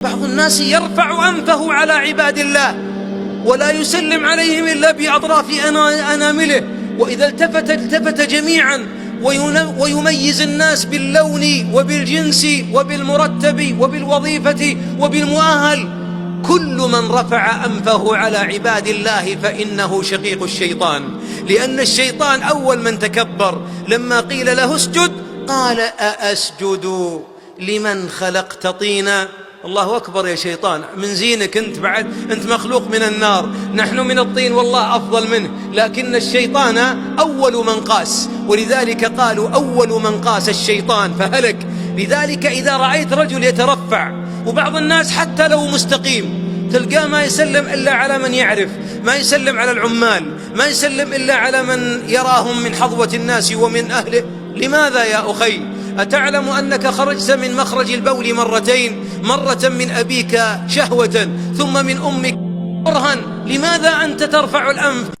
بعض الناس يرفع أنفه على عباد الله ولا يسلم عليهم إلا بأطراف أنامله، وإذا التفت جميعا، ويميز الناس باللون وبالجنس وبالمرتب وبالوظيفة وبالمؤهل. كل من رفع أنفه على عباد الله فإنه شقيق الشيطان، لأن الشيطان أول من تكبر لما قيل له اسجد قال أأسجد لمن خلقت طينا. الله أكبر يا شيطان، من زينك أنت، بعد أنت مخلوق من النار، نحن من الطين والله أفضل منه، لكن الشيطان أول من قاس، ولذلك قالوا أول من قاس الشيطان فهلك. لذلك إذا رأيت رجل يترفع، وبعض الناس حتى لو مستقيم تلقاه ما يسلم إلا على من يعرف، ما يسلم على العمال، ما يسلم إلا على من يراهم من حظوة الناس ومن أهله. لماذا يا أخي؟ أتعلم أنك خرجت من مخرج البول مرتين، مرة من أبيك شهوة ثم من أمك كرها؟ لماذا أنت ترفع الأنف؟